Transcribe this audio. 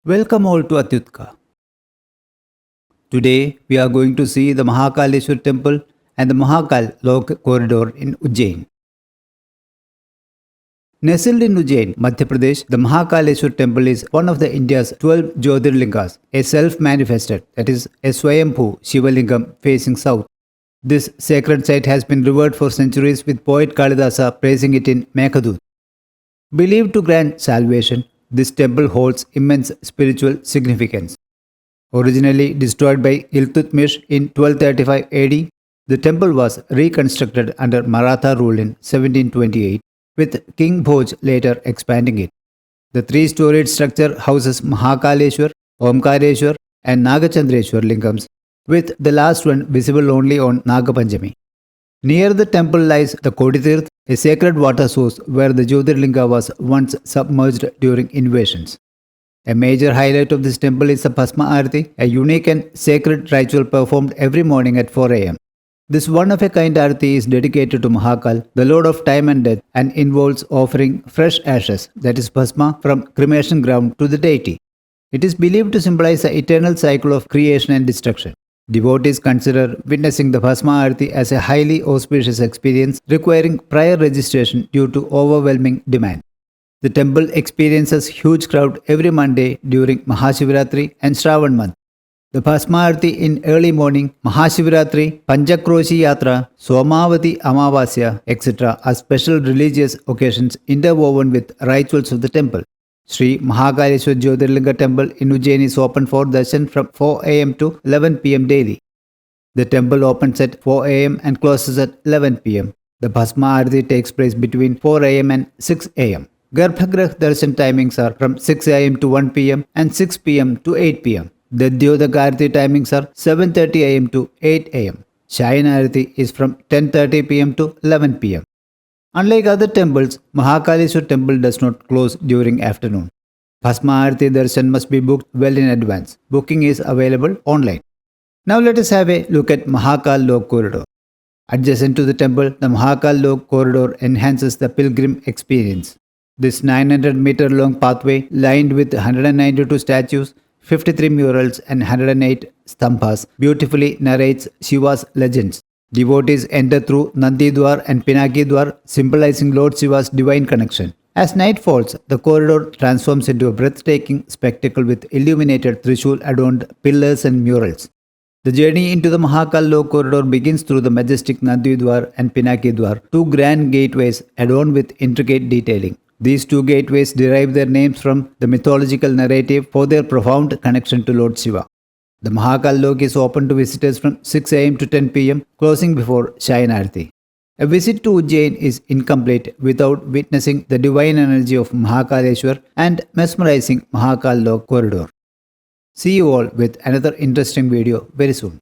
Welcome all to Atyutka. Today we are going to see the Mahakaleshwar Temple and the Mahakal Lok Corridor in Ujjain. Nestled in Ujjain, Madhya Pradesh, the Mahakaleshwar Temple is one of India's 12 Jyotirlingas, a self-manifested, that is, a Swayambhoo Shiva lingam facing south. This sacred site has been revered for centuries, with poet Kalidasa praising it in Meghadut. Believed to grant salvation, this temple holds immense spiritual significance. Originally destroyed by Iltutmish in 1235 AD, the temple was reconstructed under Maratha rule in 1728, with King Bhoj later expanding it. The three-storied structure houses Mahakaleshwar, Omkareshwar, and Nagachandreshwar lingams, with the last one visible only on Nagapanchami. Near the temple lies the Koditirth, a sacred water source where the Jyotirlinga was once submerged during invasions. A major highlight of this temple is the Bhasma Aarti, a unique and sacred ritual performed every morning at 4 am. This one-of-a-kind Aarti is dedicated to Mahakal, the Lord of Time and Death, and involves offering fresh ashes, that is Bhasma, from cremation ground to the deity. It is believed to symbolize the eternal cycle of creation and destruction. Devotees consider witnessing the Bhasma Aarti as a highly auspicious experience requiring prior registration due to overwhelming demand. The temple experiences huge crowd every Monday during Mahashivratri and Shravan month. The Bhasma Aarti in early morning, Mahashivratri, Panchakroshi Yatra, Somavati Amavasya, etc. are special religious occasions interwoven with rituals of the temple. Sri Mahakaleshwar Jyotirlinga Temple in Ujjain is open for darshan from 4 am to 11 pm daily. The temple opens at 4 am and closes at 11 pm. The Bhasma Aarti takes place between 4 am and 6 am. Garbhagrah darshan timings are from 6 am to 1 pm and 6 pm to 8 pm. The Dyodak Aarti timings are 7:30 am to 8 am. Shayana Aarti is from 10:30 pm to 11 pm. Unlike other temples, Mahakaleshwar Temple does not close during afternoon. Bhasma Aarti darshan must be booked well in advance. Booking is available online. Now let us have a look at Mahakal Lok Corridor. Adjacent to the temple, the Mahakal Lok Corridor enhances the pilgrim experience. This 900-meter long pathway, lined with 192 statues, 53 murals and 108 stambhas, beautifully narrates Shiva's legends. Devotees enter through Nandi, Dwar and Pinaki, Dwar, symbolizing Lord Shiva's divine connection. As night falls, the corridor transforms into a breathtaking spectacle with illuminated Trishul-adorned pillars and murals. The journey into the Mahakal Lok Corridor begins through the majestic Nandi Dwar and Pinaki Dwar, two grand gateways adorned with intricate detailing. These two gateways derive their names from the mythological narrative for their profound connection to Lord Shiva. The Mahakal Lok is open to visitors from 6 am to 10 pm, closing before Shayana Aarti. A visit to Ujjain is incomplete without witnessing the divine energy of Mahakaleshwar and mesmerizing Mahakal Lok Corridor. See you all with another interesting video very soon.